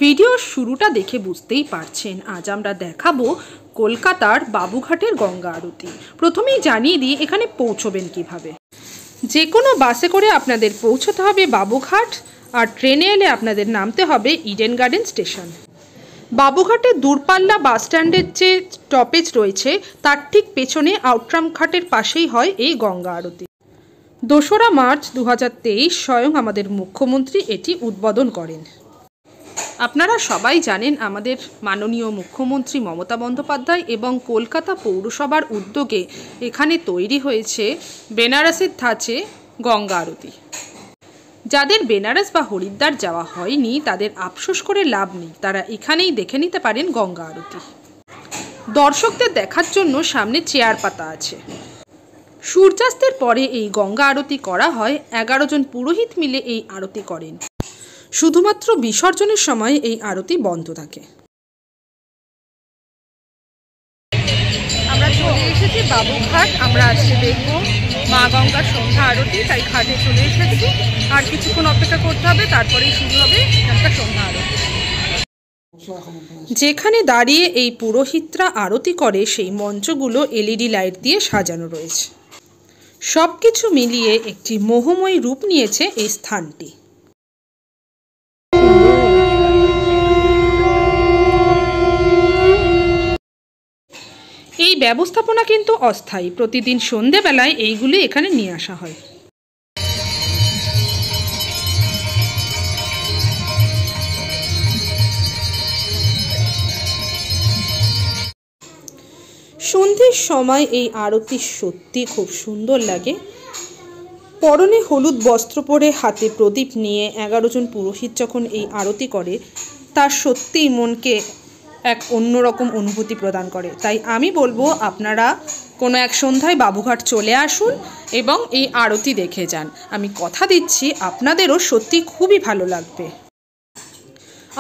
ভিডিওর শুরুটা দেখে বুঝতেই পারছেন আজ আমরা দেখাবো কলকাতার বাবুঘাটের গঙ্গা আরতি। প্রথমেই জানিয়ে দিই এখানে পৌঁছবেন কিভাবে। যে কোনো বাসে করে আপনাদের পৌঁছতে হবে বাবুঘাট, আর ট্রেনে এলে আপনাদের নামতে হবে ইডেন গার্ডেন স্টেশন। বাবুঘাটের দূরপাল্লা বাস স্ট্যান্ডের যে স্টপেজ রয়েছে তার ঠিক পেছনে আউটরাম ঘাটের পাশেই হয় এই গঙ্গা আরতি। 2রা মার্চ 2023 স্বয়ং আমাদের মুখ্যমন্ত্রী এটি উদ্বোধন করেন। আপনারা সবাই জানেন আমাদের মাননীয় মুখ্যমন্ত্রী মমতা বন্দ্যোপাধ্যায় এবং কলকাতা পৌরসভার উদ্যোগে এখানে তৈরি হয়েছে বেনারসের ধাঁচে গঙ্গা আরতি। যাদের বেনারস বা হরিদ্বার যাওয়া হয়নি তাদের আফসোস করে লাভ নেই, তারা এখানেই দেখে নিতে পারেন গঙ্গা আরতি। দর্শকদের দেখার জন্য সামনে চেয়ার পাতা আছে। সূর্যাস্তের পরে এই গঙ্গা আরতি করা হয়। 11 জন পুরোহিত মিলে এই আরতি করেন। শুধুমাত্র বিসর্জনের সময় এই আরতি বন্ধ থাকে। আমরা চলে এসেছি বাবুঘাট। আমরা আজকে দেখব মা গঙ্গার সন্ধ্যা আরতি, তাই ঘাটে চলে এসেছি। আর কিছুক্ষণ অপেক্ষা করতে হবে, তারপরেই শুরু হবে একটা সন্ধ্যা আরতি। যেখানে দাঁড়িয়ে এই পুরোহিতরা আরতি করে সেই মঞ্চগুলো এলইডি লাইট দিয়ে সাজানো রয়েছে। সব কিছু মিলিয়ে একটি মোহময়ী রূপ নিয়েছে এই স্থানটি। এই ব্যবস্থাপনা কিন্তু অস্থায়ী। প্রতিদিন সন্ধেবেলায় এইগুলি এখানে নিয়ে আসা হয়। সন্ধ্যের সময় এই আরতি সত্যি খুব সুন্দর লাগে। পরনে হলুদ বস্ত্র পরে হাতে প্রদীপ নিয়ে 11 জন পুরোহিত যখন এই আরতি করে তার সত্যিই মনকে এক অন্যরকম অনুভূতি প্রদান করে। তাই আমি বলবো আপনারা কোনো এক সন্ধ্যায় বাবুঘাট চলে আসুন এবং এই আরতি দেখে যান। আমি কথা দিচ্ছি আপনাদেরও সত্যি খুবই ভালো লাগবে।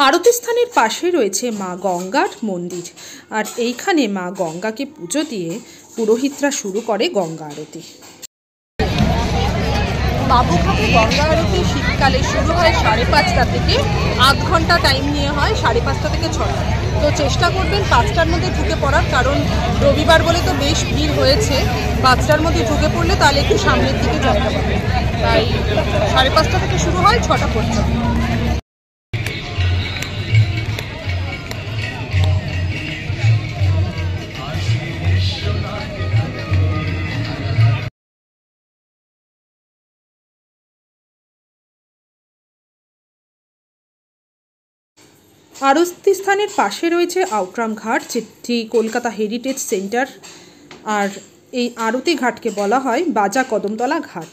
আরতি স্থানের পাশে রয়েছে মা গঙ্গার মন্দির, আর এইখানে মা গঙ্গাকে পুজো দিয়ে পুরোহিতরা শুরু করে গঙ্গা আরতি। বাবুঘাটে গঙ্গা আরতি শীতকালে শুরু হয় 5:30টা থেকে। 8 ঘন্টা টাইম নিয়ে হয়, 5:30টা থেকে 6টা। তো চেষ্টা করবেন 5টার মধ্যে ঢুকে পড়ার, কারণ রবিবার বলে তো বেশ ভিড় হয়েছে। 5টার মধ্যে ঢুকে পড়লে তাহলে একটু সামনের দিকে জায়গা পাবে। তাই 5:30টা থেকে শুরু হয়, 6টা পর্যন্ত। আরতি স্থানের পাশে রয়েছে আউটরাম ঘাট, যেটি কলকাতা হেরিটেজ সেন্টার। আর এই আরতি ঘাটকে বলা হয় বাজা কদমতলা ঘাট।